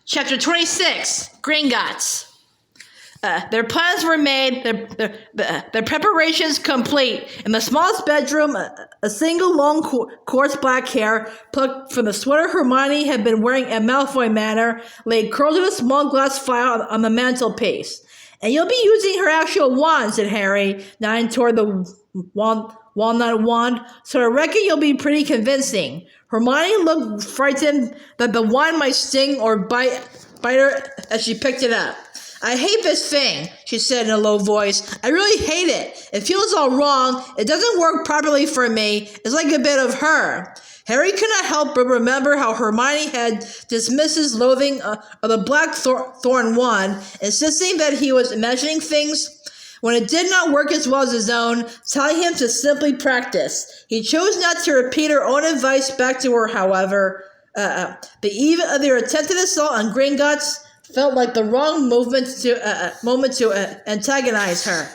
Chapter 26, Gringotts. Their plans were made, their preparations complete. In the smallest bedroom, a single long coarse black hair, plucked from the sweater Hermione had been wearing in Malfoy Manor, lay curled in a small glass vial on the mantelpiece. "And you'll be using her actual wand," said Harry, nodding toward the walnut wand, "so I reckon you'll be pretty convincing." Hermione looked frightened that the wand might sting or bite her as she picked it up. "I hate this thing," she said in a low voice. "I really hate it. It feels all wrong. It doesn't work properly for me. It's like a bit of her." Harry could not help but remember how Hermione had dismissed his loathing of the black thorn wand, insisting that he was imagining things when it did not work as well as his own, telling him to simply practice. He chose not to repeat her own advice back to her, however. But even their attempted assault on Gringotts felt like the wrong moment to antagonize her.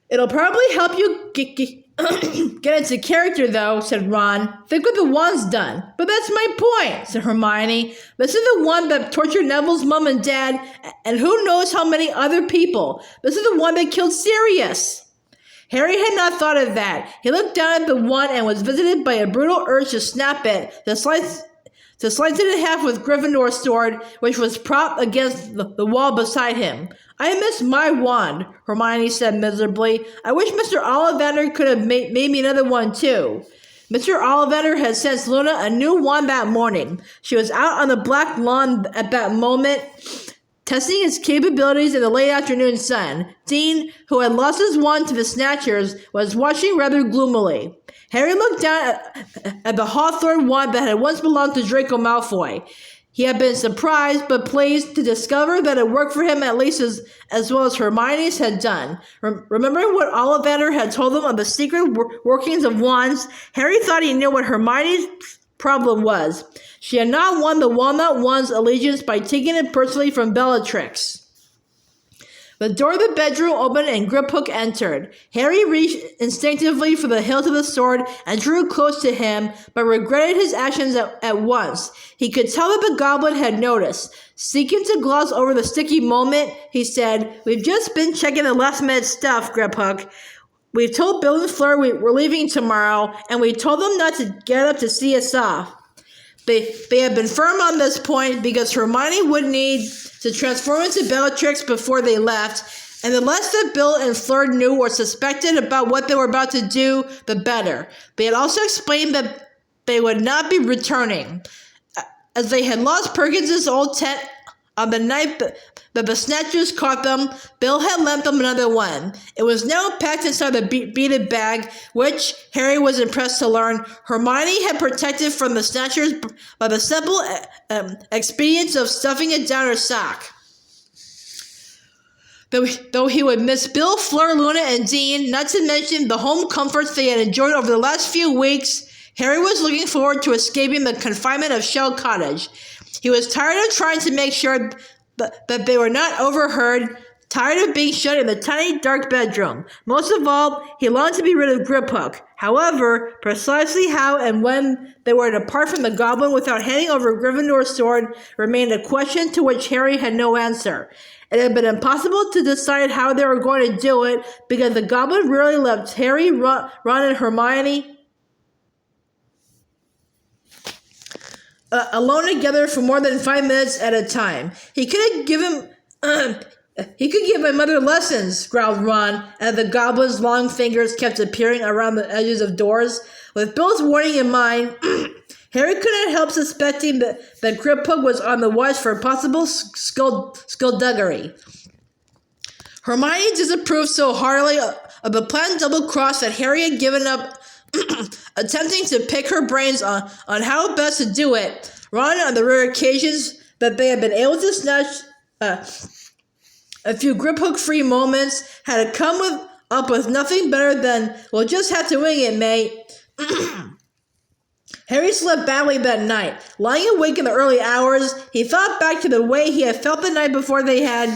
"It'll probably help you get into character, though," said Ron. "Think what the wand's done." "But that's my point," said Hermione. "This is the one that tortured Neville's mom and dad, and who knows how many other people. This is the one that killed Sirius." Harry had not thought of that. He looked down at the wand and was visited by a brutal urge to snap it, to slice it in half with Gryffindor's sword, which was propped against the wall beside him. "I miss my wand," Hermione said miserably. "I wish Mr. Ollivander could have made me another one, too." Mr. Ollivander had sent Luna a new wand that morning. She was out on the black lawn at that moment, testing its capabilities in the late afternoon sun. Dean, who had lost his wand to the Snatchers, was watching rather gloomily. Harry looked down at the hawthorn wand that had once belonged to Draco Malfoy. He had been surprised but pleased to discover that it worked for him at least as well as Hermione's had done. Remembering what Ollivander had told him of the secret workings of wands, Harry thought he knew what Hermione's problem was. She had not won the Walnut Wand's allegiance by taking it personally from Bellatrix. The door of the bedroom opened and Griphook entered. Harry reached instinctively for the hilt of the sword and drew close to him, but regretted his actions at once. He could tell that the goblin had noticed. Seeking to gloss over the sticky moment, he said, "We've just been checking the last-minute stuff, Griphook. We've told Bill and Fleur we're leaving tomorrow, and we told them not to get up to see us off. They have been firm on this point because Hermione would need to transform into Bellatrix before they left, and the less that Bill and Fleur knew or suspected about what they were about to do, the better. They had also explained that they would not be returning, as they had lost Perkins's old tent on the night that the Snatchers caught them. Bill had lent them another one. It was now packed inside the beaded bag, which, Harry was impressed to learn, Hermione had protected from the Snatchers by the simple expedience of stuffing it down her sock. Though he would miss Bill, Fleur, Luna, and Dean, not to mention the home comforts they had enjoyed over the last few weeks, Harry was looking forward to escaping the confinement of Shell Cottage. He was tired of trying to make sure that they were not overheard, tired of being shut in the tiny, dark bedroom. Most of all, he longed to be rid of Griphook. However, precisely how and when they were to depart from the goblin without handing over Gryffindor's sword remained a question to which Harry had no answer. It had been impossible to decide how they were going to do it because the goblin rarely left Harry, Ron, and Hermione alone together for more than 5 minutes at a time. He could give my mother lessons, growled Ron, as the goblin's long fingers kept appearing around the edges of doors. With Bill's warning in mind, Harry couldn't help suspecting that Griphook was on the watch for possible skullduggery. Hermione disapproved so heartily of the planned double cross that Harry had given up attempting to pick her brains on how best to do it. Ron, on the rare occasions that they had been able to snatch a few Griphook-free moments, had come up with nothing better than, "We'll just have to wing it, mate." Harry slept badly that night. Lying awake in the early hours, he thought back to the way he had felt the night before they had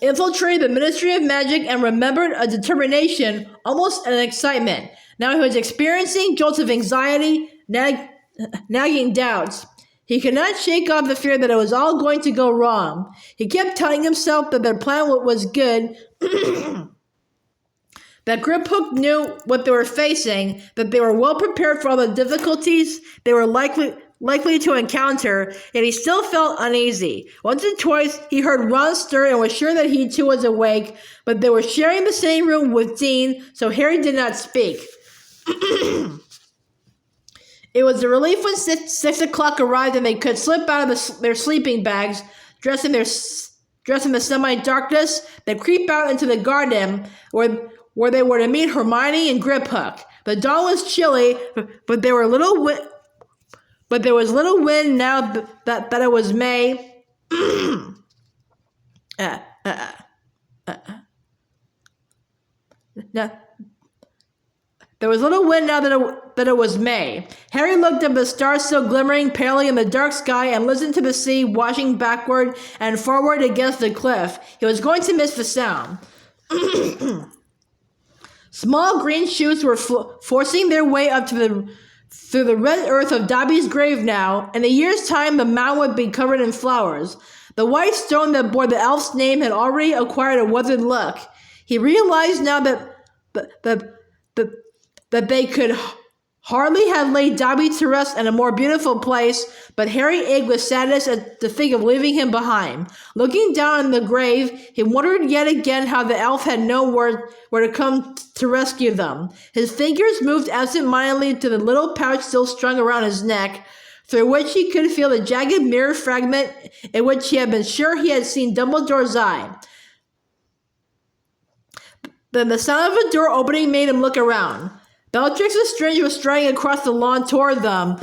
infiltrated the Ministry of Magic and remembered a determination, almost an excitement. Now he was experiencing jolts of anxiety, nagging doubts. He could not shake off the fear that it was all going to go wrong. He kept telling himself that their plan was good, that Griphook knew what they were facing, that they were well prepared for all the difficulties they were likely to encounter, yet he still felt uneasy. Once or twice he heard Ron stir and was sure that he too was awake, but they were sharing the same room with Dean, so Harry did not speak. It was a relief when 6 o'clock arrived and they could slip out of their sleeping bags, dressed in the semi-darkness, then creep out into the garden where they were to meet Hermione and Griphook. The dawn was chilly, but there was little wind now that it was May. There was little wind now that it was May. Harry looked up at the stars still glimmering palely in the dark sky and listened to the sea washing backward and forward against the cliff. He was going to miss the sound. Small green shoots were forcing their way up through the red earth of Dobby's grave now. In a year's time, the mound would be covered in flowers. The white stone that bore the elf's name had already acquired a weathered look. He realized now that they could hardly have laid Dobby to rest in a more beautiful place, but Harry ached with sadness at the think of leaving him behind. Looking down on the grave, he wondered yet again how the elf had known where to come to rescue them. His fingers moved absent-mindedly to the little pouch still strung around his neck, through which he could feel the jagged mirror fragment in which he had been sure he had seen Dumbledore's eye. Then the sound of a door opening made him look around. Bellatrix Lestrange was striding across the lawn toward them,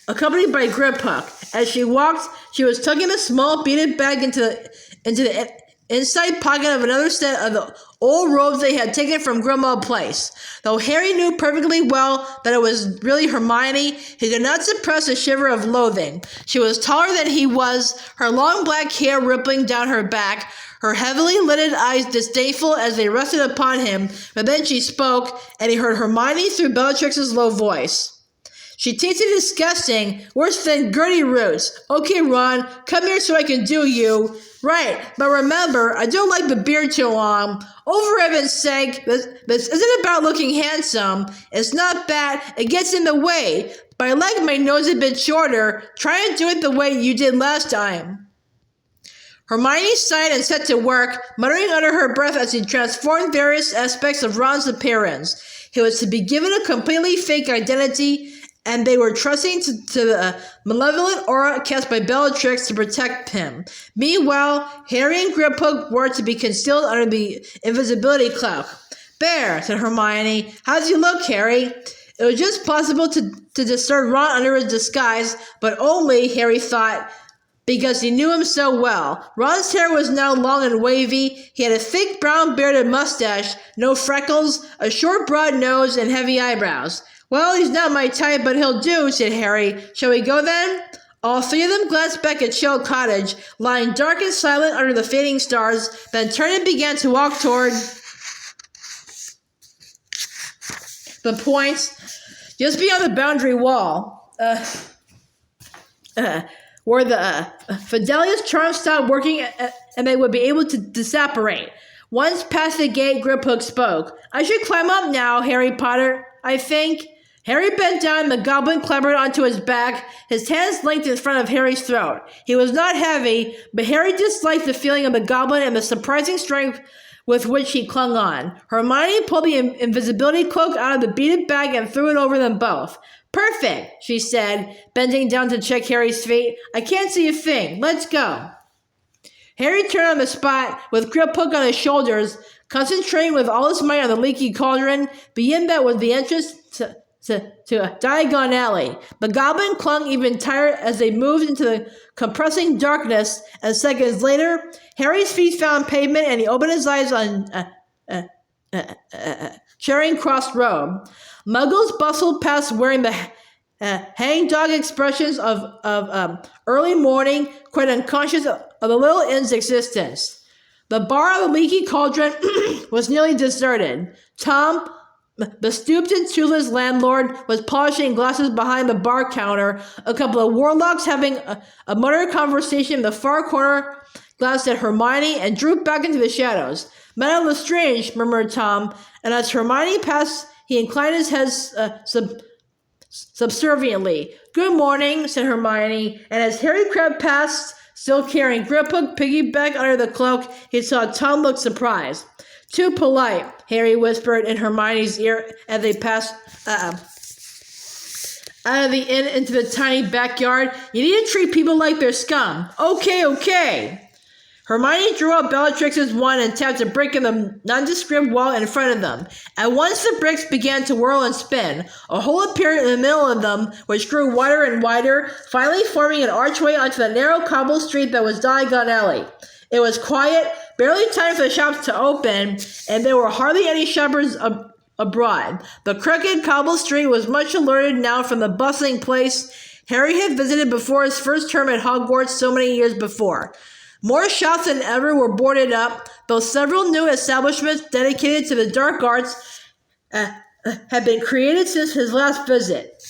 accompanied by Griphook. As she walked, she was tucking a small beaded bag into the inside pocket of another set of the old robes they had taken from Grimmauld Place. Though Harry knew perfectly well that it was really Hermione, he could not suppress a shiver of loathing. She was taller than he was, her long black hair rippling down her back, her heavily lidded eyes disdainful as they rested upon him, but then she spoke, and he heard Hermione through Bellatrix's low voice. She tasted disgusting, worse than Gertie Roots. Okay, Ron, come here so I can do you. Right, but remember, I don't like the beard too long. Oh, for heaven's sake, this isn't about looking handsome. It's not bad, it gets in the way. But I like my nose a bit shorter. Try and do it the way you did last time. Hermione sighed and set to work, muttering under her breath as she transformed various aspects of Ron's appearance. He was to be given a completely fake identity, and they were trusting to the malevolent aura cast by Bellatrix to protect him. Meanwhile, Harry and Griphook were to be concealed under the invisibility cloak. "There," said Hermione. "How's he look, Harry?" It was just possible to discern Ron under his disguise, but only, Harry thought, because he knew him so well. Ron's hair was now long and wavy. He had a thick brown bearded mustache, no freckles, a short broad nose, and heavy eyebrows. "Well, he's not my type, but he'll do," said Harry. "Shall we go then?" All three of them glanced back at Shell Cottage, lying dark and silent under the fading stars, then turned and began to walk toward the point just beyond the boundary wall, where the Fidelius charm stopped working and they would be able to disapparate. Once past the gate, Griphook spoke. "I should climb up now, Harry Potter, I think." Harry bent down and the goblin clambered onto his back, his hands linked in front of Harry's throat. He was not heavy, but Harry disliked the feeling of the goblin and the surprising strength with which he clung on. Hermione pulled the invisibility cloak out of the beaded bag and threw it over them both. "Perfect," she said, bending down to check Harry's feet. "I can't see a thing. Let's go." Harry turned on the spot, with Griphook on his shoulders, concentrating with all his might on the leaky cauldron. Beyond that was the entrance to a Diagon Alley. The goblin clung even tighter as they moved into the compressing darkness, and seconds later, Harry's feet found pavement and he opened his eyes on Charing Cross Road. Muggles bustled past wearing the hangdog expressions of early morning, quite unconscious of the little inn's existence. The bar of the leaky cauldron was nearly deserted. Tom, the stooped and toothless landlord, was polishing glasses behind the bar counter. A couple of warlocks having a muttered conversation in the far corner glanced at Hermione and drooped back into the shadows. Madame Lestrange, murmured Tom, and as Hermione passed, he inclined his head subserviently. Good morning, said Hermione, and as Harry crept past, still carrying Griphook piggyback under the cloak, he saw Tom look surprised. Too polite, Harry whispered in Hermione's ear as they passed out of the inn into the tiny backyard. You need to treat people like they're scum. Okay. Hermione drew out Bellatrix's wand and tapped a brick in the nondescript wall in front of them. At once the bricks began to whirl and spin. A hole appeared in the middle of them, which grew wider and wider, finally forming an archway onto the narrow cobble street that was Diagon Alley. It was quiet, barely time for the shops to open, and there were hardly any shoppers abroad. The crooked cobble street was much alerted now from the bustling place Harry had visited before his first term at Hogwarts so many years before. More shops than ever were boarded up, though several new establishments dedicated to the dark arts had been created since his last visit.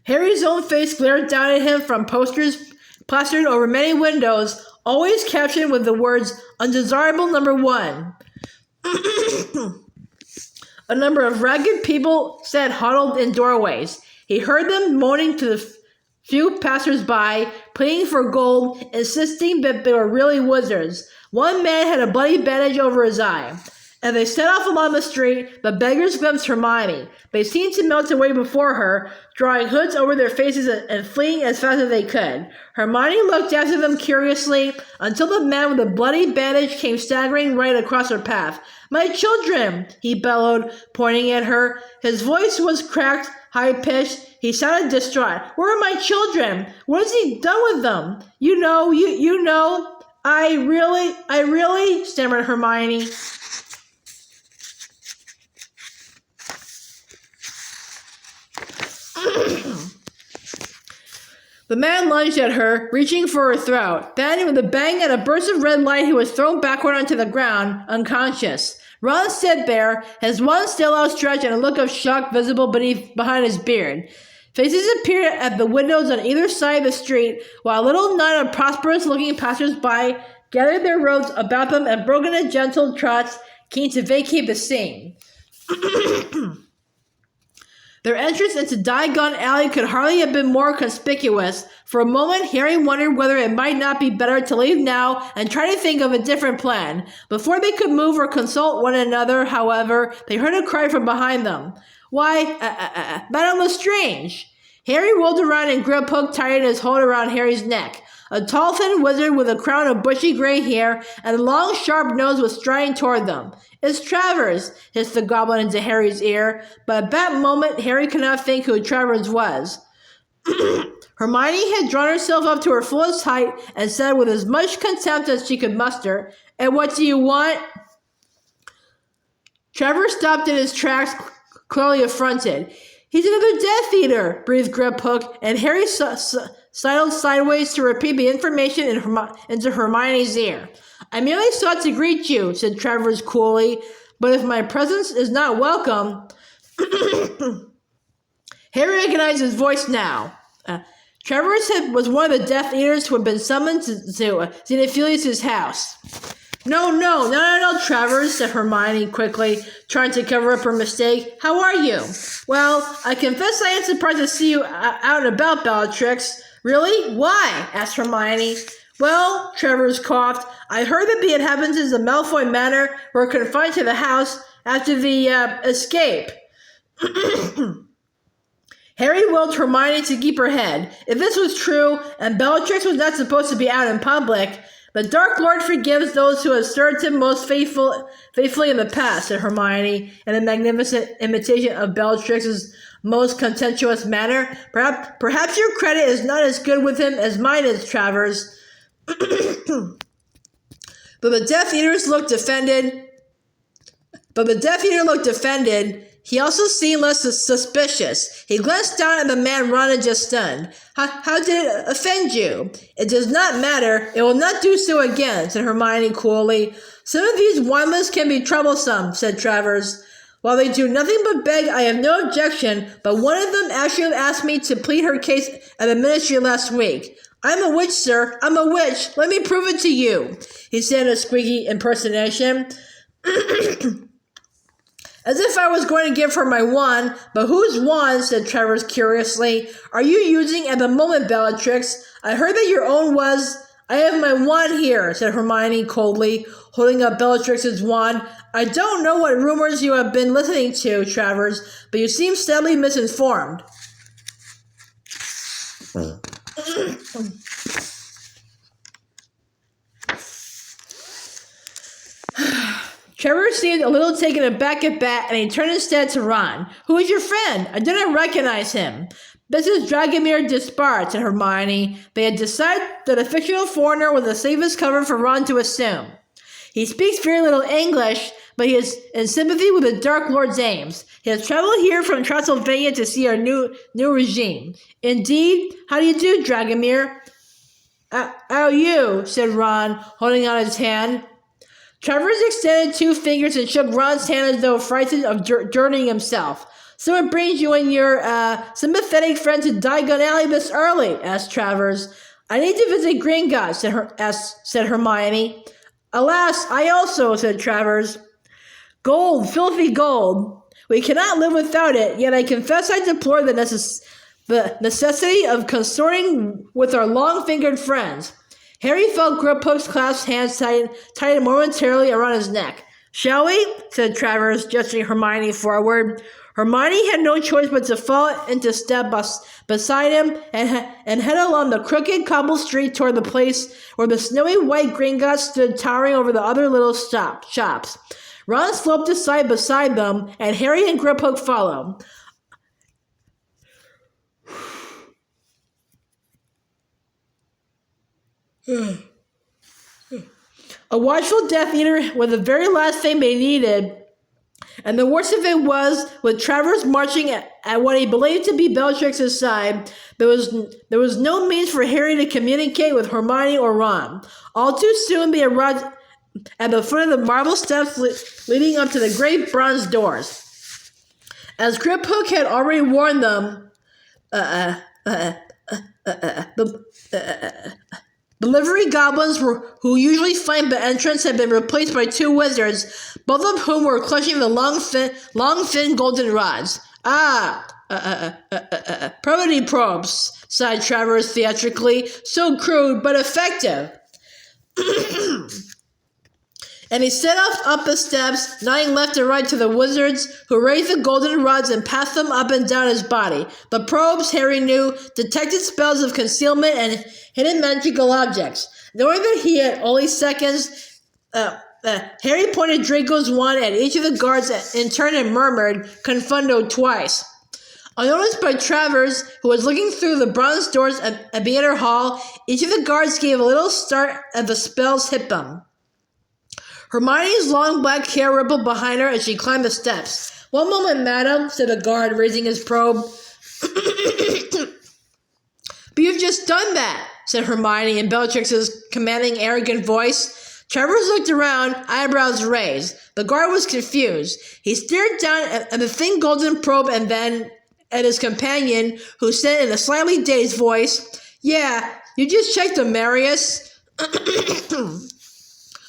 Harry's own face glared down at him from posters plastered over many windows, always captioned with the words, Undesirable Number 1. A number of ragged people sat huddled in doorways. He heard them moaning to the few passers-by, pleading for gold, insisting that they were really wizards. One man had a bloody bandage over his eye. As they set off along the street, the beggars glimpsed Hermione. They seemed to melt away before her, drawing hoods over their faces and fleeing as fast as they could. Hermione looked after them curiously until the man with the bloody bandage came staggering right across her path. My children, he bellowed, pointing at her. His voice was cracked, high-pitched. He sounded distraught. Where are my children? What has he done with them? You know, I really, stammered Hermione. The man lunged at her, reaching for her throat. Then, with a bang and a burst of red light, he was thrown backward onto the ground, unconscious. Ron stood there, his one still outstretched and a look of shock visible behind his beard. Faces appeared at the windows on either side of the street, while a little knot of prosperous-looking passers-by gathered their robes about them and broke into gentle trots, keen to vacate the scene. Their entrance into Diagon Alley could hardly have been more conspicuous. For a moment, Harry wondered whether it might not be better to leave now and try to think of a different plan. Before they could move or consult one another, however, they heard a cry from behind them. Why, Madame Lestrange! Harry rolled around and Griphook tightened his hold around Harry's neck. A tall, thin wizard with a crown of bushy gray hair and a long, sharp nose was striding toward them. It's Travers, hissed the goblin into Harry's ear, but at that moment Harry could not think who Travers was. Hermione had drawn herself up to her fullest height and said with as much contempt as she could muster, And what do you want? Travers stopped in his tracks, clearly affronted. He's another Death Eater, breathed Griphook, and Harry sidled sideways to repeat the information into Hermione's ear. I merely sought to greet you, said Travers coolly, but if my presence is not welcome... Harry recognized his voice now. Travers was one of the Death Eaters who had been summoned to Xenophilius' house. No, Travers, said Hermione quickly, trying to cover up her mistake. How are you? Well, I confess I am surprised to see you out and about, Bellatrix. Really? Why? Asked Hermione. Well, Travers coughed. I heard that the inhabitants of Malfoy Manor were confined to the house after the escape. Harry willed Hermione to keep her head. If this was true, and Bellatrix was not supposed to be out in public, the Dark Lord forgives those who have served him most faithfully in the past, said Hermione, in a magnificent imitation of Bellatrix's most contemptuous manner. Perhaps your credit is not as good with him as mine is, Travers. But the Death Eater looked offended. he also seemed less suspicious. He glanced down at the man Ron had just stunned. How did it offend you? It does not matter. It will not do so again, said Hermione coolly. Some of these wandless can be troublesome, said Travers. While they do nothing but beg, I have no objection, but one of them actually asked me to plead her case at the ministry last week. I'm a witch, sir. I'm a witch. Let me prove it to you, he said in a squeaky impersonation. As if I was going to give her my wand, but whose wand, said Travers curiously. Are you using at the moment, Bellatrix? I heard that your own was... I have my wand here, said Hermione coldly, holding up Bellatrix's wand. I don't know what rumors you have been listening to, Travers, but you seem steadily misinformed. Trevor seemed a little taken aback at that, and he turned instead to Ron. Who is your friend? I didn't recognize him. This is Dragomir Despard, said Hermione. They had decided that a fictional foreigner was the safest cover for Ron to assume. He speaks very little English, but he is in sympathy with the Dark Lord's aims. He has traveled here from Transylvania to see our new regime. Indeed? How do you do, Dragomir? How you? Said Ron, holding out his hand. Travers extended 2 fingers and shook Ron's hand as though frightened of dirtying himself. So it brings you and your sympathetic friend to Diagon Alley this early, asked Travers. I need to visit Gringotts, said Hermione. Alas, I also, said Travers. Gold, filthy gold. We cannot live without it, yet I confess I deplore the necessity of consorting with our long-fingered friends. Harry felt Griphook's clasped hands tighten momentarily around his neck. Shall we? Said Travers, gesturing Hermione forward. Hermione had no choice but to fall into step beside him and head along the crooked cobble street toward the place where the snowy white Gringotts stood towering over the other little shops. Ron sloped aside beside them, and Harry and Griphook followed. A watchful Death Eater was the very last thing they needed, and the worst of it was, with Travers marching at what he believed to be Bellatrix's side, there was no means for Harry to communicate with Hermione or Ron. All too soon they arrived at the foot of the marble steps leading up to the great bronze doors. As Griphook had already warned them, the livery goblins who usually find the entrance had been replaced by 2 wizards, both of whom were clutching the long thin golden rods. Probity probes, sighed Travers theatrically. So crude, but effective. And he set off up the steps, nodding left and right to the wizards, who raised the golden rods and passed them up and down his body. The probes, Harry knew, detected spells of concealment and hidden magical objects. Knowing that he had only seconds, Harry pointed Draco's wand at each of the guards in turn and murmured, "Confundo," twice. Unnoticed by Travers, who was looking through the bronze doors at the inner hall, each of the guards gave a little start as the spells hit them. Hermione's long black hair rippled behind her as she climbed the steps. "One moment, madam," said a guard, raising his probe. "But you've just done that," said Hermione in Bellatrix's commanding, arrogant voice. Travers looked around, eyebrows raised. The guard was confused. He stared down at the thin golden probe and then at his companion, who said in a slightly dazed voice, "Yeah, you just checked them, Marius."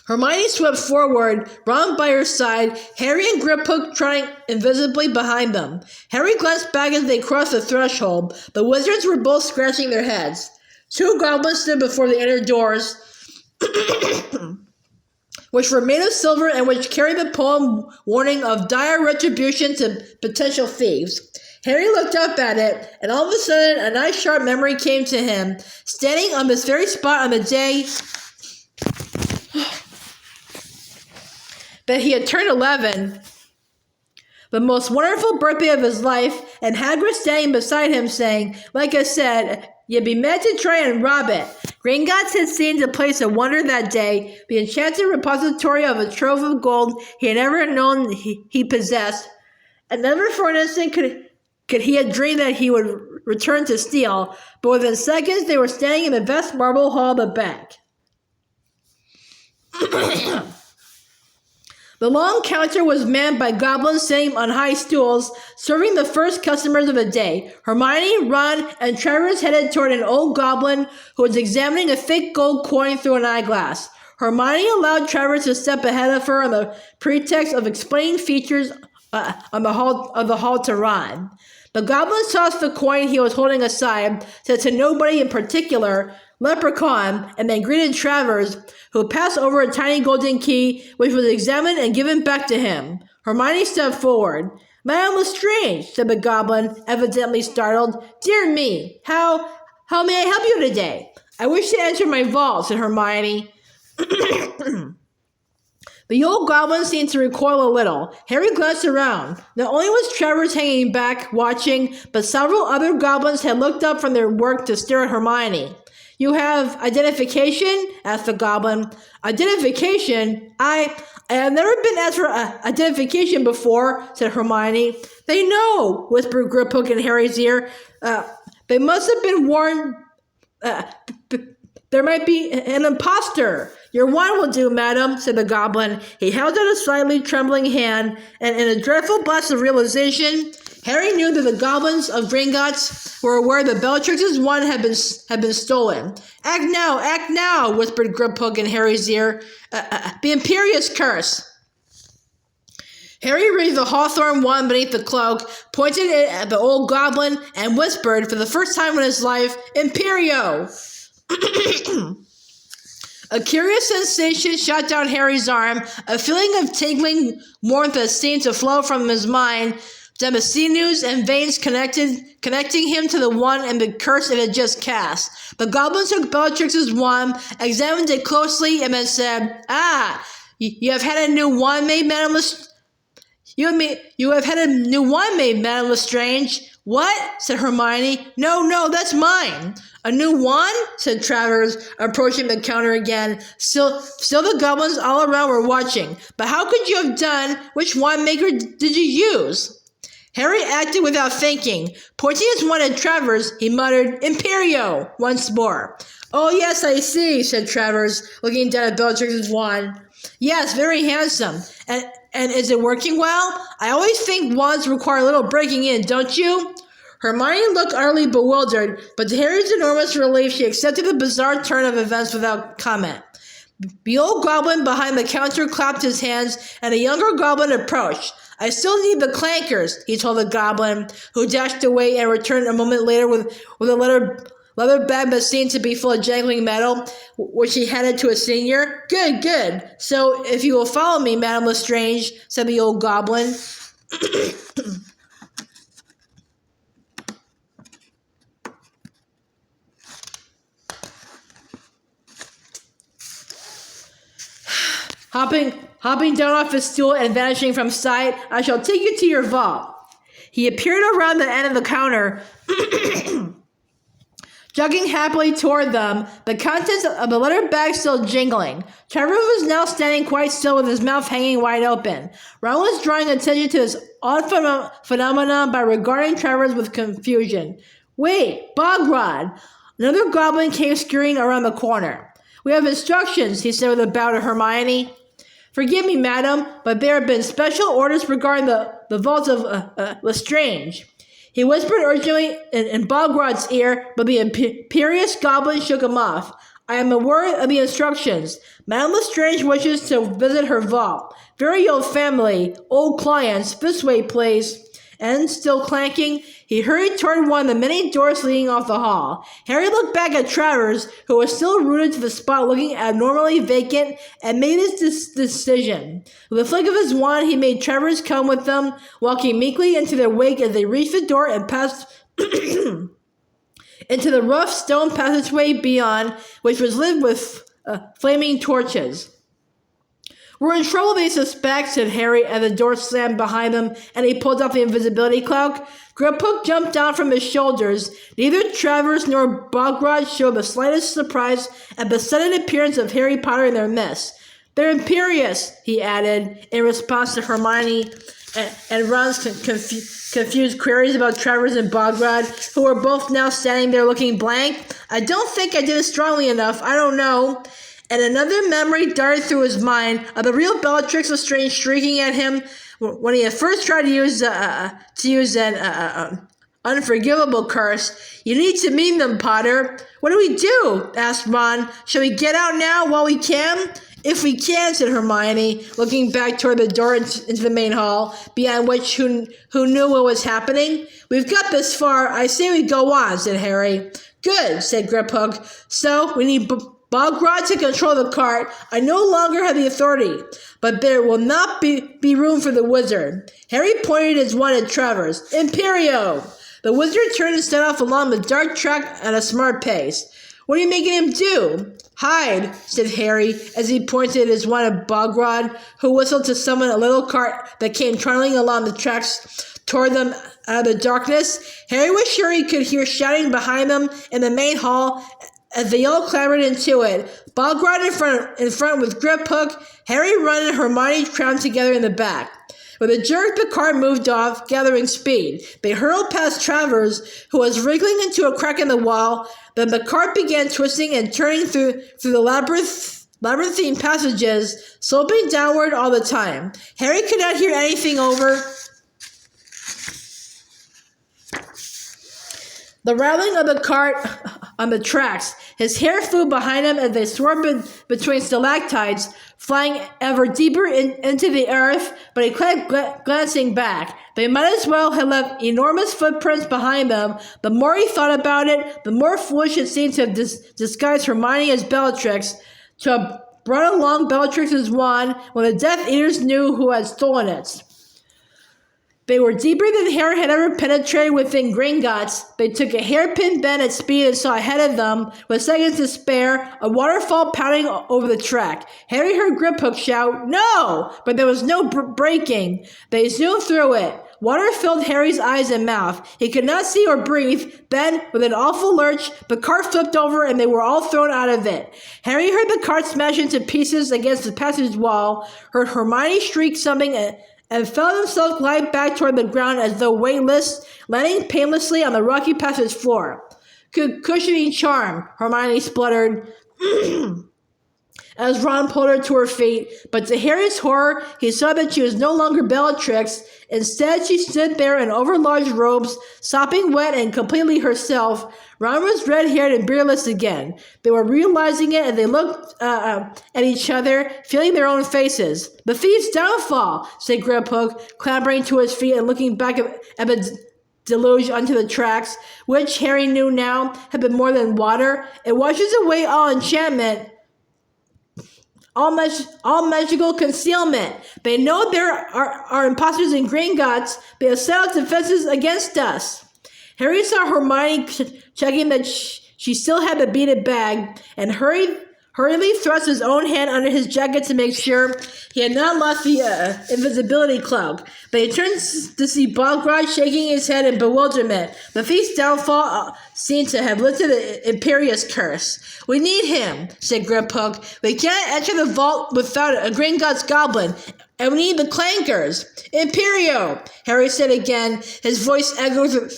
Hermione swept forward, Ron by her side, Harry and Griphook trotting invisibly behind them. Harry glanced back as they crossed the threshold. The wizards were both scratching their heads. 2 goblins stood before the inner doors, which were made of silver and which carried the poem warning of dire retribution to potential thieves. Harry looked up at it, and all of a sudden a nice sharp memory came to him. Standing on this very spot on the day that he had turned 11, the most wonderful birthday of his life, and Hagrid standing beside him saying, "Like I said, you'd be mad to try and rob it." Gringotts had seemed a place of wonder that day, the enchanted repository of a trove of gold he had never known he possessed. And never for an instant could he have dreamed that he would return to steal, but within seconds they were standing in the vast marble hall of the bank. The long counter was manned by goblins sitting on high stools, serving the first customers of the day. Hermione, Ron, and Travers headed toward an old goblin who was examining a thick gold coin through an eyeglass. Hermione allowed Travers to step ahead of her on the pretext of explaining features of the hall to Ron. The goblin tossed the coin he was holding aside, said to nobody in particular, Leprechaun, and then greeted Travers, who passed over a tiny golden key, which was examined and given back to him. Hermione stepped forward. Madame Lestrange, said the goblin, evidently startled. Dear me, how may I help you today? I wish to enter my vault, said Hermione. The old goblin seemed to recoil a little. Harry glanced around. Not only was Travers hanging back, watching, but several other goblins had looked up from their work to stare at Hermione. You have identification? Asked the goblin. Identification? I have never been asked for identification before, said Hermione. They know, whispered Griphook in Harry's ear. They must have been warned. There might be an imposter. Your wand will do, madam, said the goblin. He held out a slightly trembling hand, and in a dreadful blast of realization, Harry knew that the goblins of Gringotts were aware that Bellatrix's wand had been stolen. Act now, whispered Griphook in Harry's ear. The Imperious Curse. Harry raised the hawthorn wand beneath the cloak, pointed it at the old goblin, and whispered, for the first time in his life, Imperio! A curious sensation shot down Harry's arm, a feeling of tingling warmth that seemed to flow from his mind, the sinews and veins connecting him to the wand and the curse it had just cast. The goblin took Bellatrix's wand, examined it closely, and then said, you have had a new wand made, Madame Lestrange? You have had a new wand made, Madame Lestrange? What? Said Hermione. No, that's mine. A new wand? Said Travers, approaching the counter again. Still the goblins all around were watching. But how could you have done? Which wand maker did you use? Harry acted without thinking. Pointing his wand at Travers, he muttered, Imperio! Once more. Oh, yes, I see, said Travers, looking down at Bellatrix's wand. Yes, very handsome. And is it working well? I always think wands require a little breaking in, don't you? Hermione looked utterly bewildered, but to Harry's enormous relief, she accepted the bizarre turn of events without comment. The old goblin behind the counter clapped his hands, and a younger goblin approached. I still need the clankers, he told the goblin, who dashed away and returned a moment later with a leather bag that seemed to be full of jangling metal, which he handed to a senior. Good. So, if you will follow me, Madame Lestrange, said the old goblin. Hopping down off his stool and vanishing from sight, I shall take you to your vault. He appeared around the end of the counter, jogging happily toward them, the contents of the leather bag still jingling. Trevor was now standing quite still with his mouth hanging wide open. Ron was drawing attention to this odd phenomenon by regarding Travers with confusion. Wait, Bogrod! Another goblin came scurrying around the corner. We have instructions, he said with a bow to Hermione. Forgive me, madam, but there have been special orders regarding the vault of Lestrange. He whispered urgently in Bogrod's ear, but the imperious goblin shook him off. I am aware of the instructions. Madame Lestrange wishes to visit her vault. Very old family, old clients, this way, please. And, still clanking, he hurried toward one of the many doors leading off the hall. Harry looked back at Travers, who was still rooted to the spot looking abnormally vacant, and made his decision. With a flick of his wand, he made Travers come with them, walking meekly into their wake as they reached the door and passed into the rough stone passageway beyond, which was lit with flaming torches. We're in trouble, they suspect, said Harry, as the door slammed behind them and he pulled off the invisibility cloak. Griphook jumped down from his shoulders. Neither Travers nor Bogrod showed the slightest surprise at the sudden appearance of Harry Potter in their midst. They're imperious, he added, in response to Hermione and Ron's confused queries about Travers and Bogrod, who were both now standing there looking blank. I don't think I did it strongly enough. I don't know. And another memory darted through his mind of the real Bellatrix Lestrange shrieking at him when he had first tried to use an unforgivable curse. You need to meet them, Potter. What do we do? Asked Ron. Shall we get out now while we can? If we can, said Hermione, looking back toward the door into the main hall, beyond which who knew what was happening. We've got this far. I say we go on, said Harry. Good, said Griphook. So, we need Bogrod to control the cart. I no longer have the authority, but there will not be room for the wizard. Harry pointed his wand at Travers. Imperio! The wizard turned and set off along the dark track at a smart pace. What are you making him do? Hide, said Harry, as he pointed his wand at Bogrod, who whistled to summon a little cart that came trundling along the tracks toward them out of the darkness. Harry was sure he could hear shouting behind them in the main hall as they all clambered into it. Bogrod in front with Griphook, Harry, Ron, and Hermione crammed together in the back. With a jerk, the cart moved off, gathering speed. They hurled past Travers, who was wriggling into a crack in the wall. Then the cart began twisting and turning through the labyrinthine passages, sloping downward all the time. Harry could not hear anything over the rattling of the cart on the tracks. His hair flew behind him as they swerved between stalactites, flying ever deeper into the earth, but he kept glancing back. They might as well have left enormous footprints behind them. The more he thought about it, the more foolish it seemed to have disguised Hermione as Bellatrix, to have brought along Bellatrix's wand when the Death Eaters knew who had stolen it. They were deeper than Harry had ever penetrated within Gringotts. They took a hairpin bend at speed and saw ahead of them, with seconds to spare, a waterfall pounding over the track. Harry heard Griphook shout, "No!" But there was no braking. They zoomed through it. Water filled Harry's eyes and mouth. He could not see or breathe. Then, with an awful lurch, the cart flipped over and they were all thrown out of it. Harry heard the cart smash into pieces against the passage wall, heard Hermione shriek something, and felt himself glide back toward the ground as though weightless, landing painlessly on the rocky passage floor. Cushioning charm, Hermione spluttered as Ron pulled her to her feet, but to Harry's horror, he saw that she was no longer Bellatrix. Instead, she stood there in overlarge robes, sopping wet and completely herself. Ron was red-haired and beardless again. They were realizing it, and they looked at each other, feeling their own faces. "The thief's downfall," said Griphook, clambering to his feet and looking back at the deluge onto the tracks, which Harry knew now had been more than water. "It washes away all enchantment, all magical concealment. They know there are imposters in Gringotts. They have set out defenses against us." Harry saw Hermione checking that she still had the beaded bag, and hurriedly thrust his own hand under his jacket to make sure he had not lost the invisibility cloak. But he turned to see Bogrod shaking his head in bewilderment. The thief's downfall seemed to have lifted the imperious curse. "We need him," said Griphook. "We can't enter the vault without a Gringotts goblin, and we need the clankers." "Imperio," Harry said again, his voice echoed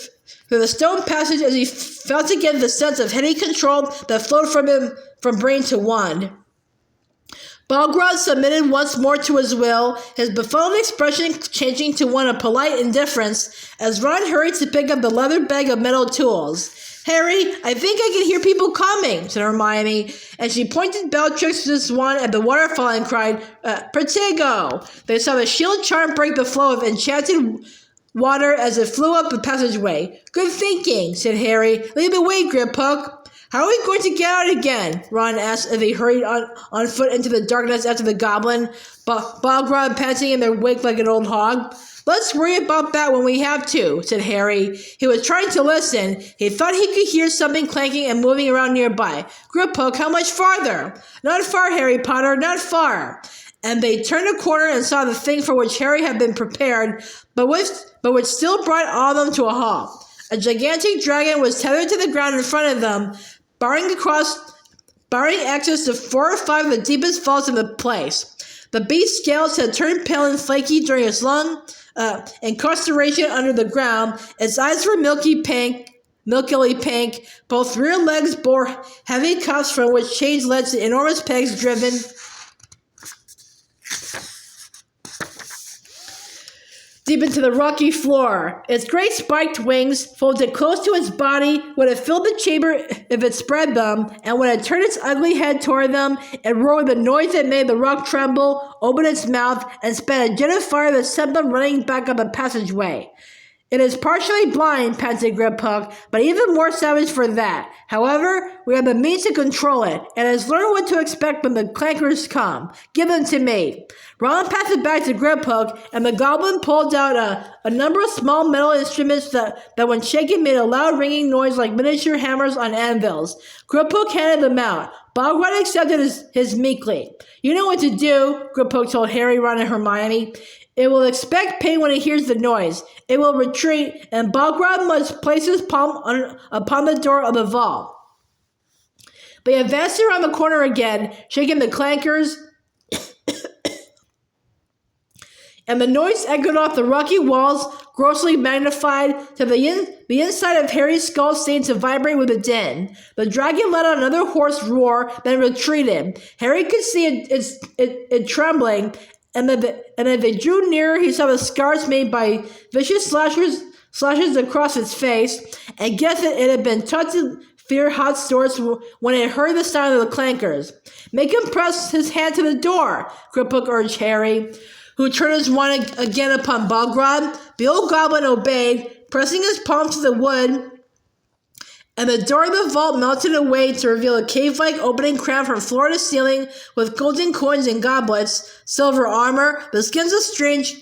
through the stone passage as he felt again the sense of heady control that flowed from him from brain to wand. Bogrod submitted once more to his will, his befuddled expression changing to one of polite indifference as Ron hurried to pick up the leather bag of metal tools. "Harry, I think I can hear people coming," said Hermione, and she pointed Bellatrix's wand at the waterfall and cried, "Protego!" They saw the shield charm break the flow of enchanted water as it flew up the passageway. "Good thinking," said Harry. "Lead the way, Griphook." "How are we going to get out again?" Ron asked as they hurried on foot into the darkness after the goblin, Bogrod panting in their wake like an old hog. "Let's worry about that when we have to," said Harry. He was trying to listen. He thought he could hear something clanking and moving around nearby. "Griphook, how much farther?" "Not far, Harry Potter, not far." And they turned a corner and saw the thing for which Harry had been prepared, but which still brought all of them to a halt. A gigantic dragon was tethered to the ground in front of them, barring access to 4 or 5 of the deepest vaults in the place. The beast's scales had turned pale and flaky during its long incarceration under the ground. Its eyes were milkily pink. Both rear legs bore heavy cuffs from which chains led to enormous pegs driven deep into the rocky floor. Its great spiked wings folded close to its body would have filled the chamber if it spread them, and when it turned its ugly head toward them, it roared with a noise that made the rock tremble, opened its mouth, and spat a jet of fire that sent them running back up a passageway. It is partially blind, panted Griphook, but even more savage for that. However, we have the means to control it, and has learned what to expect when the clankers come. Give them to me. Ron passed it back to Griphook, and the goblin pulled out a number of small metal instruments that when shaken made a loud ringing noise like miniature hammers on anvils. Griphook handed them out. Bograt accepted his meekly. You know what to do, Griphook told Harry, Ron, and Hermione. It will expect pain when it hears the noise. It will retreat, and Bograt must place his palm upon the door of the vault. They advanced around the corner again, shaking the clankers, and the noise echoed off the rocky walls, grossly magnified, till the inside of Harry's skull seemed to vibrate with a din. The dragon let out another hoarse roar, then retreated. Harry could see it trembling, and as they drew nearer, he saw the scars made by vicious slashes across its face, and guessed that it had been taught to fear hot swords when it heard the sound of the clankers. Make him press his hand to the door, Griphook urged Harry, who turned his wand again upon Bograt. The old goblin obeyed, pressing his palm to the wood, and the door of the vault melted away to reveal a cave-like opening crammed from floor to ceiling with golden coins and goblets, silver armor, the skins of strange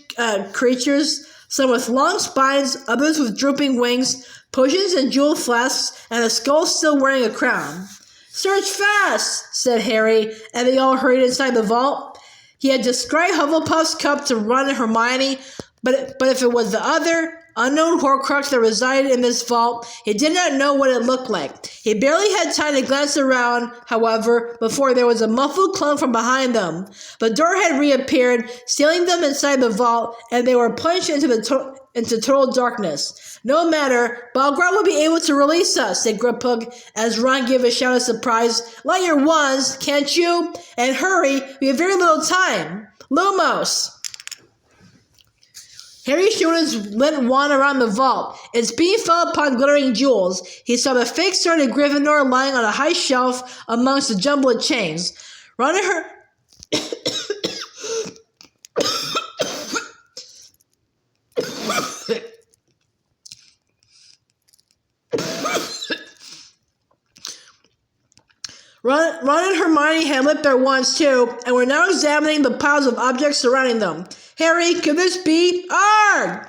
creatures, some with long spines, others with drooping wings, potions and jewel flasks, and a skull still wearing a crown. Search fast, said Harry, and they all hurried inside the vault. He had described Hufflepuff's cup to Ron and Hermione, but if it was the other, unknown Horcrux that resided in this vault, he did not know what it looked like. He barely had time to glance around, however, before there was a muffled clunk from behind them. The door had reappeared, sealing them inside the vault, and they were plunged into total darkness. No matter, Bograt will be able to release us, said Griphook, as Ron gave a shout of surprise. Light your wands, can't you? And hurry, we have very little time. Lumos! Harry shone his lit wand around the vault. Its beam fell upon glittering jewels. He saw the fake sword of Gryffindor lying on a high shelf amongst a jumble of chains. Ron and Ron and Hermione had lit their wands too, and were now examining the piles of objects surrounding them. Harry, could this be? Arg!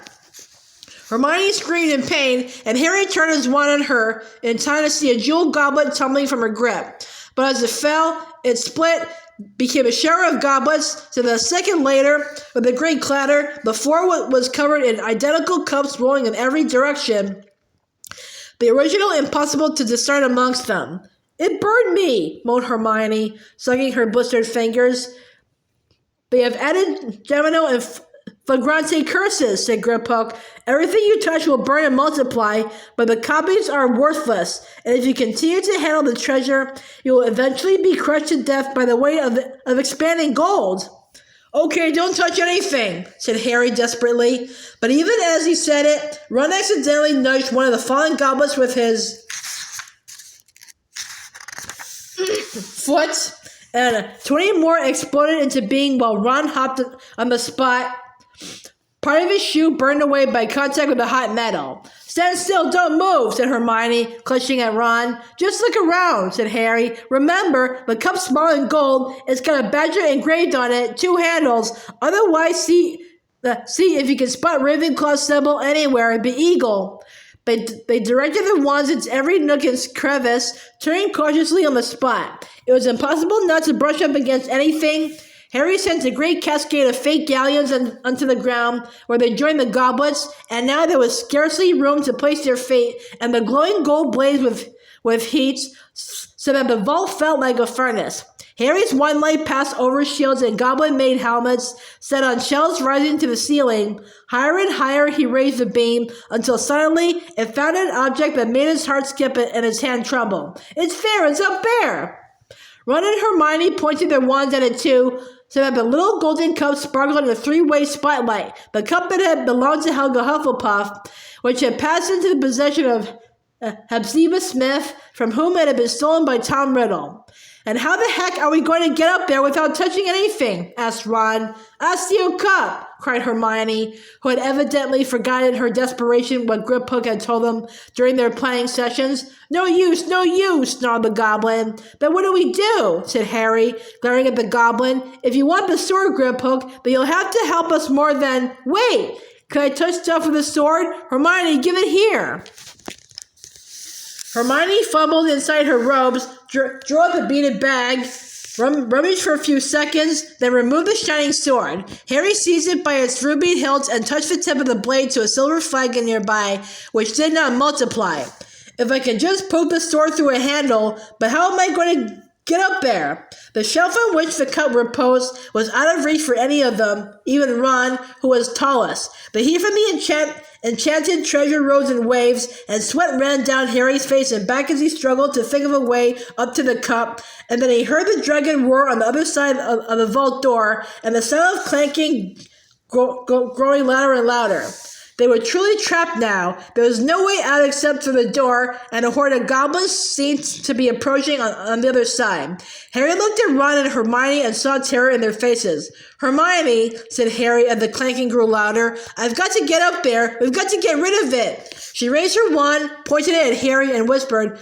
Hermione screamed in pain, and Harry turned his wand on her in time to see a jeweled goblet tumbling from her grip. But as it fell, it split, became a shower of goblets, so that a second later, with a great clatter, the floor was covered in identical cups rolling in every direction, the original impossible to discern amongst them. It burned me, moaned Hermione, sucking her blistered fingers. They have added Gemino and Flagrante curses, said Griphook. Everything you touch will burn and multiply, but the copies are worthless, and if you continue to handle the treasure, you will eventually be crushed to death by the weight of expanding gold. Okay, don't touch anything, said Harry desperately. But even as he said it, Ron accidentally nudged one of the fallen goblets with his foot, and 20 more exploded into being while Ron hopped on the spot. Part of his shoe burned away by contact with the hot metal. Stand still, don't move, said Hermione, clutching at Ron. Just look around, said Harry. Remember, the cup's small and gold. It's got a badger engraved on it, 2 handles. Otherwise, see if you can spot Ravenclaw's symbol anywhere and be eagle. They directed their wands into every nook and crevice, turning cautiously on the spot. It was impossible not to brush up against anything. Harry sent a great cascade of fake galleons onto the ground, where they joined the goblets, and now there was scarcely room to place their fate, and the glowing gold blazed with heat, so that the vault felt like a furnace. Harry's one light passed over shields and goblin-made helmets set on shelves rising to the ceiling. Higher and higher he raised the beam until suddenly it found an object that made his heart skip and his hand tremble. It's there! It's up there! Ron and Hermione pointed their wands at it too, so that the little golden cup sparkled in a three-way spotlight. The cup that had belonged to Helga Hufflepuff, which had passed into the possession of Hepzibah Smith, from whom it had been stolen by Tom Riddle. And how the heck are we going to get up there without touching anything? Asked Ron. Accio Cup, cried Hermione, who had evidently forgotten her desperation what Griphook had told them during their playing sessions. No use, snarled the goblin. Then what do? Said Harry, glaring at the goblin. If you want the sword, Griphook, then you'll have to help us more than... Wait! Can I touch stuff with a sword? Hermione, give it here! Hermione fumbled inside her robes, drew up a beaded bag, rummaged for a few seconds, then removed the shining sword. Harry seized it by its ruby hilt and touched the tip of the blade to a silver flagon nearby, which did not multiply. If I could just poke the sword through a handle, but how am I going to get up there? The shelf on which the cup reposed was out of reach for any of them, even Ron, who was tallest. The heat from the enchanted treasure rose in waves, and sweat ran down Harry's face and back as he struggled to think of a way up to the cup, and then he heard the dragon roar on the other side of the vault door, and the sound of clanking growing louder and louder. They were truly trapped now. There was no way out except through the door, and a horde of goblins seemed to be approaching on the other side. Harry looked at Ron and Hermione and saw terror in their faces. Hermione, said Harry as the clanking grew louder, I've got to get up there. We've got to get rid of it. She raised her wand, pointed it at Harry, and whispered,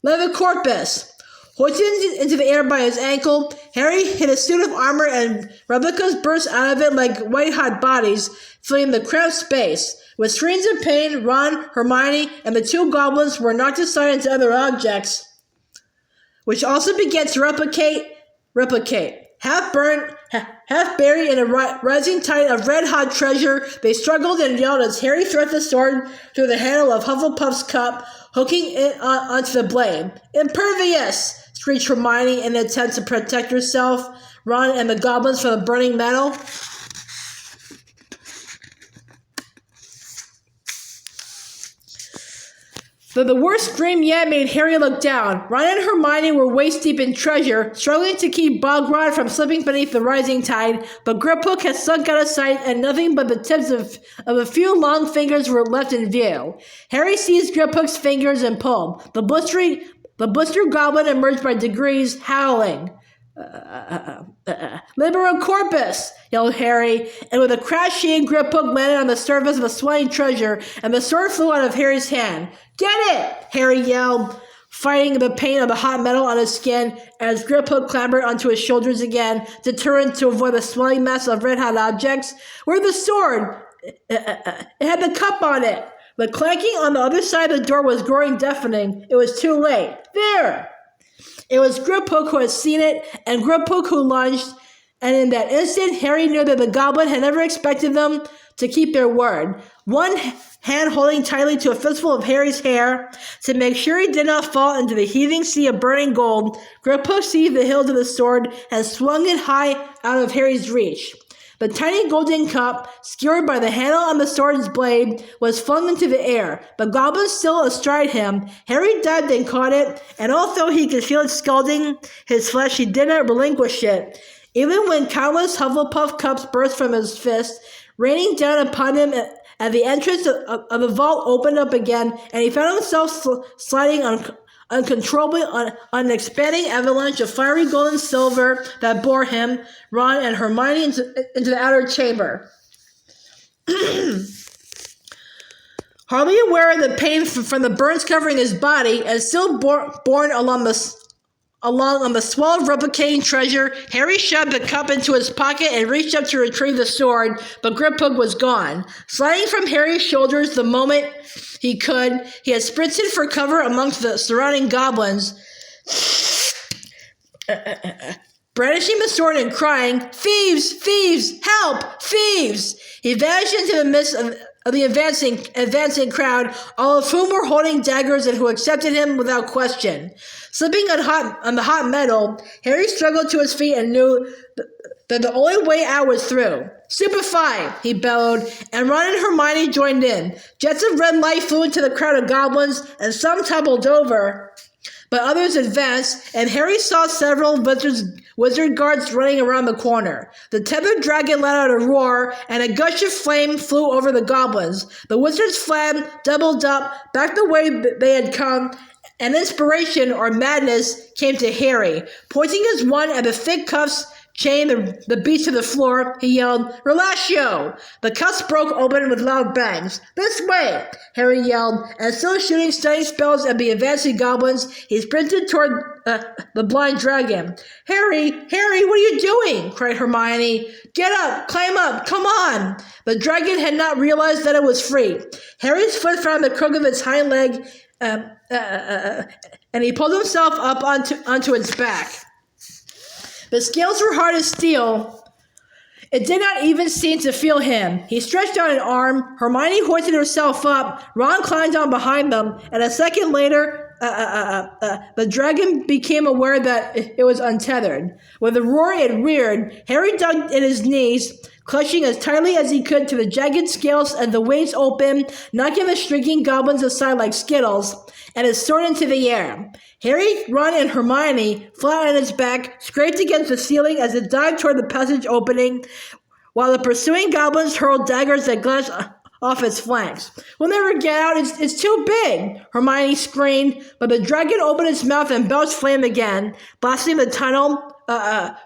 Levicorpus. Hoisted into the air by his ankle, Harry hit a suit of armor and replicas burst out of it like white-hot bodies, filling the cramped space. With screams of pain, Ron, Hermione, and the two goblins were knocked aside into other objects, which also began to replicate. Half burned, half buried in a rising tide of red-hot treasure, they struggled and yelled as Harry thrust the sword through the handle of Hufflepuff's cup, hooking it onto the blade. Impervious! Screeched Hermione in an attempt to protect herself, Ron, and the goblins from the burning metal. But the worst scream yet made Harry look down. Ron and Hermione were waist-deep in treasure, struggling to keep Bogrod from slipping beneath the rising tide, but Griphook had sunk out of sight, and nothing but the tips of a few long fingers were left in view. Harry seized Griphook's fingers and pulled. The blistered goblin emerged by degrees, howling. Libero Corpus! Yelled Harry, and with a crash he and Griphook landed on the surface of the swaying treasure, and the sword flew out of Harry's hand. Get it! Harry yelled, fighting the pain of the hot metal on his skin as Griphook clambered onto his shoulders again, determined to avoid the swelling mass of red-hot objects. Where's the sword? It had the cup on it. The clanking on the other side of the door was growing deafening. It was too late. There! It was Griphook who had seen it, and Griphook who lunged, and in that instant, Harry knew that the goblin had never expected them to keep their word. One hand holding tightly to a fistful of Harry's hair to make sure he did not fall into the heaving sea of burning gold, Griphook seized the hilt of the sword and swung it high out of Harry's reach. The tiny golden cup, skewered by the handle on the sword's blade, was flung into the air, the goblin still astride him. Harry dived and caught it, and although he could feel it scalding his flesh, he did not relinquish it. Even when countless Hufflepuff cups burst from his fist, raining down upon him at the entrance of the vault opened up again, and he found himself sliding uncontrollably on an expanding avalanche of fiery gold and silver that bore him, Ron, and Hermione into the outer chamber. Hardly aware of the pain from the burns covering his body, and still borne along on the swell of replicating treasure, Harry shoved the cup into his pocket and reached up to retrieve the sword, but Griphook was gone. Sliding from Harry's shoulders the moment he could, he had sprinted for cover amongst the surrounding goblins, brandishing the sword and crying, Thieves! Thieves! Help! Thieves! He vanished into the midst advancing crowd, all of whom were holding daggers and who accepted him without question. Slipping on the hot metal, Harry struggled to his feet and knew that the only way out was through. "Stupefy!" he bellowed, and Ron and Hermione joined in. Jets of red light flew into the crowd of goblins, and some toppled over, but others advanced, and Harry saw several wizard guards running around the corner. The tethered dragon let out a roar, and a gush of flame flew over the goblins. The wizards fled, doubled up, back the way they had come, and inspiration, or madness, came to Harry. Pointing his wand at the thick cuffs chained the beast to the floor, he yelled, "Relatio!" The cuffs broke open with loud bangs. "This way!" Harry yelled, and still shooting stunning spells at the advancing goblins, he sprinted toward the blind dragon. Harry, what are you doing?" cried Hermione. "Get up! Climb up! Come on!" The dragon had not realized that it was free. Harry's foot found the crook of its hind leg, and he pulled himself up onto its back. The scales were hard as steel. It did not even seem to feel him. He stretched out an arm. Hermione hoisted herself up. Ron climbed on behind them, and a second later, the dragon became aware that it was untethered. With a roar, it reared. Harry dug in his knees, clutching as tightly as he could to the jagged scales, and the wings opened, knocking the shrieking goblins aside like skittles, and it soared into the air. Harry, Ron, and Hermione, flat on its back, scraped against the ceiling as it dived toward the passage opening, while the pursuing goblins hurled daggers that glanced off its flanks. "We'll never get out, it's too big!" Hermione screamed, but the dragon opened its mouth and belched flame again, blasting the tunnel,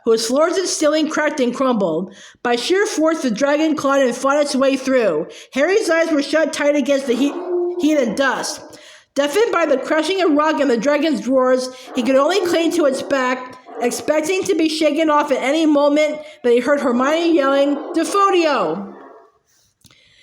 whose floors and ceiling cracked and crumbled. By sheer force, the dragon clawed and fought its way through. Harry's eyes were shut tight against the heat and dust. Deafened by the crashing of rock and the dragon's roars, he could only cling to its back, expecting to be shaken off at any moment, but he heard Hermione yelling, "Defodio!"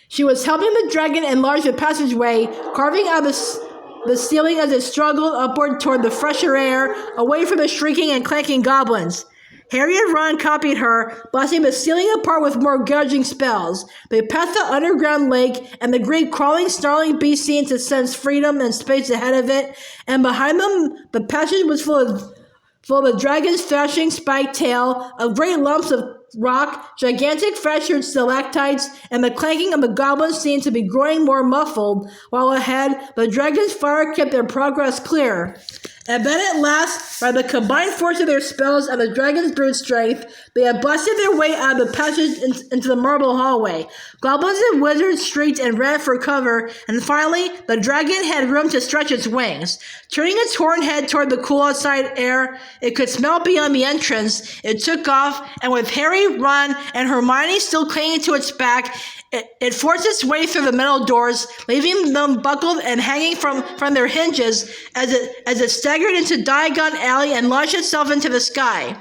She was helping the dragon enlarge the passageway, carving out the ceiling as it struggled upward toward the fresher air, away from the shrieking and clanking goblins. Harry and Ron copied her, blasting the ceiling apart with more gouging spells. They passed the underground lake, and the great crawling, snarling beast seemed to sense freedom and space ahead of it, and behind them the passage was full of the dragon's thrashing spiked tail, of great lumps of rock, gigantic fractured stalactites, and the clanking of the goblins seemed to be growing more muffled, while ahead the dragon's fire kept their progress clear. And then at last, by the combined force of their spells and the dragon's brute strength, they had blasted their way out of the passage into the marble hallway. Goblins and wizards shrieked and ran for cover, and finally, the dragon had room to stretch its wings. Turning its horned head toward the cool outside air it could smell beyond the entrance, it took off, and with Harry, Ron, and Hermione still clinging to its back, it forced its way through the metal doors, leaving them buckled and hanging from their hinges as it staggered into Diagon Alley and launched itself into the sky.